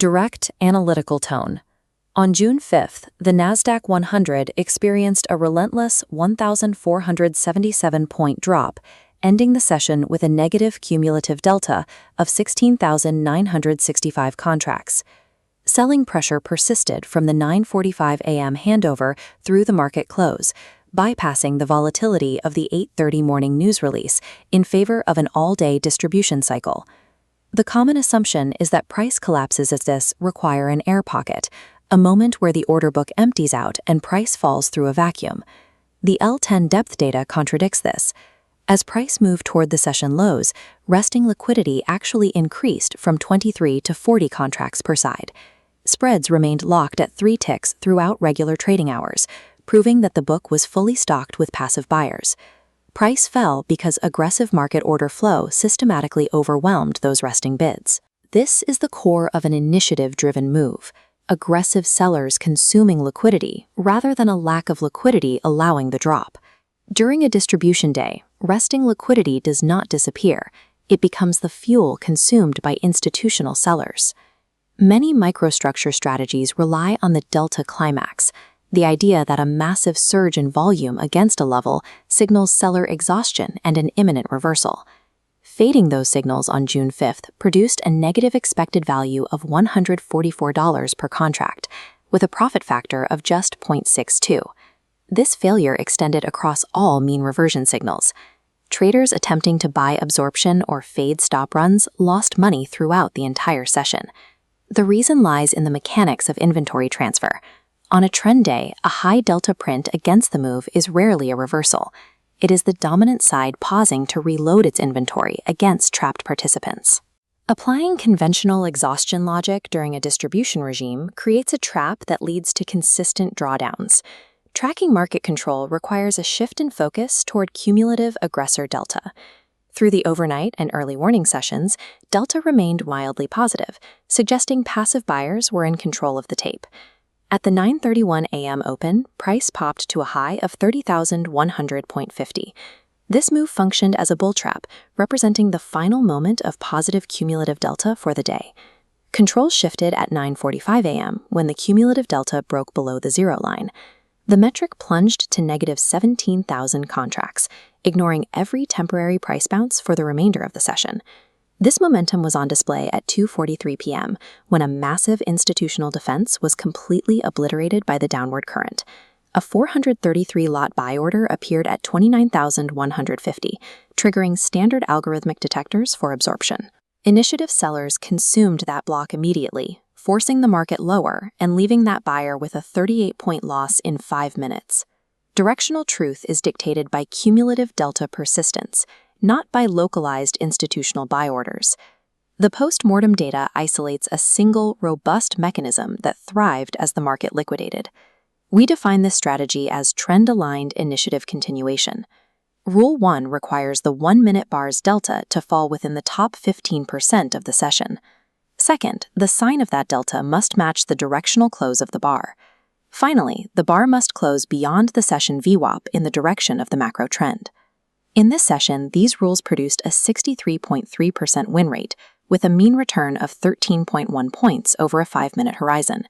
Direct, analytical tone. On June 5th, the Nasdaq 100 experienced a relentless 1,477-point drop, ending the session with a negative cumulative delta of 16,965 contracts. Selling pressure persisted from the 9:45 a.m. handover through the market close, bypassing the volatility of the 8:30 morning news release in favor of an all-day distribution cycle. The common assumption is that price collapses as this require an air pocket, a moment where the order book empties out and price falls through a vacuum. The L10 depth data contradicts this. As price moved toward the session lows, resting liquidity actually increased from 23 to 40 contracts per side. Spreads remained locked at 3 ticks throughout regular trading hours, proving that the book was fully stocked with passive buyers. Price fell because aggressive market order flow systematically overwhelmed those resting bids. This is the core of an initiative-driven move, aggressive sellers consuming liquidity rather than a lack of liquidity allowing the drop. During a distribution day, resting liquidity does not disappear. It becomes the fuel consumed by institutional sellers. Many microstructure strategies rely on the delta climax, the idea that a massive surge in volume against a level signals seller exhaustion and an imminent reversal. Fading those signals on June 5th produced a negative expected value of $144 per contract, with a profit factor of just 0.62. This failure extended across all mean reversion signals. Traders attempting to buy absorption or fade stop runs lost money throughout the entire session. The reason lies in the mechanics of inventory transfer. On a trend day, a high delta print against the move is rarely a reversal. It is the dominant side pausing to reload its inventory against trapped participants. Applying conventional exhaustion logic during a distribution regime creates a trap that leads to consistent drawdowns. Tracking market control requires a shift in focus toward cumulative aggressor delta. Through the overnight and early warning sessions, delta remained mildly positive, suggesting passive buyers were in control of the tape. At the 9:31 a.m. open, price popped to a high of 30,100.50. This move functioned as a bull trap, representing the final moment of positive cumulative delta for the day. Control shifted at 9:45 a.m. when the cumulative delta broke below the zero line. The metric plunged to negative 17,000 contracts, ignoring every temporary price bounce for the remainder of the session. This momentum was on display at 2:43 p.m. when a massive institutional defense was completely obliterated by the downward current. A 433-lot buy order appeared at 29,150, triggering standard algorithmic detectors for absorption. Initiative sellers consumed that block immediately, forcing the market lower and leaving that buyer with a 38-point loss in 5 minutes. Directional truth is dictated by cumulative delta persistence, not by localized institutional buy orders. The post-mortem data isolates a single, robust mechanism that thrived as the market liquidated. We define this strategy as trend-aligned initiative continuation. Rule 1 requires the 1-minute bar's delta to fall within the top 15% of the session. Second, the sign of that delta must match the directional close of the bar. Finally, the bar must close beyond the session VWAP in the direction of the macro trend. In this session, these rules produced a 63.3% win rate, with a mean return of 13.1 points over a 5-minute horizon.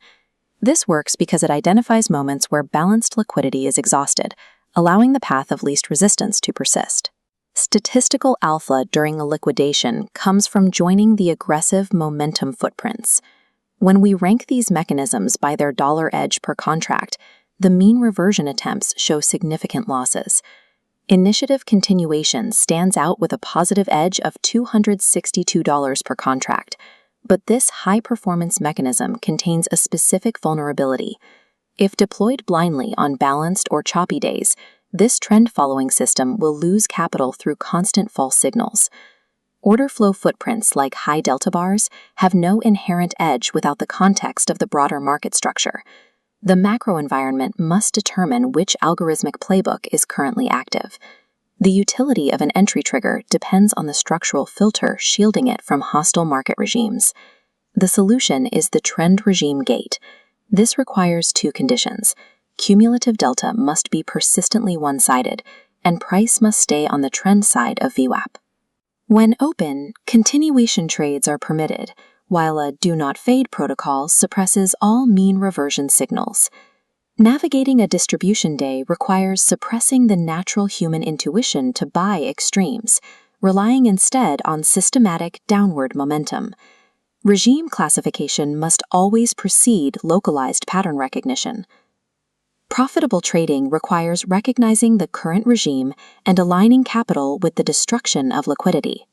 This works because it identifies moments where balanced liquidity is exhausted, allowing the path of least resistance to persist. Statistical alpha during a liquidation comes from joining the aggressive momentum footprints. When we rank these mechanisms by their dollar edge per contract, the mean reversion attempts show significant losses. Initiative continuation stands out with a positive edge of $262 per contract, but this high-performance mechanism contains a specific vulnerability. If deployed blindly on balanced or choppy days, this trend-following system will lose capital through constant false signals. Order flow footprints like high delta bars have no inherent edge without the context of the broader market structure. The macro environment must determine which algorithmic playbook is currently active. The utility of an entry trigger depends on the structural filter shielding it from hostile market regimes. The solution is the trend regime gate. This requires 2 conditions. Cumulative delta must be persistently one-sided, and price must stay on the trend side of VWAP. When open, continuation trades are permitted, while a do not fade protocol suppresses all mean reversion signals. Navigating a distribution day requires suppressing the natural human intuition to buy extremes, relying instead on systematic downward momentum. Regime classification must always precede localized pattern recognition. Profitable trading requires recognizing the current regime and aligning capital with the destruction of liquidity.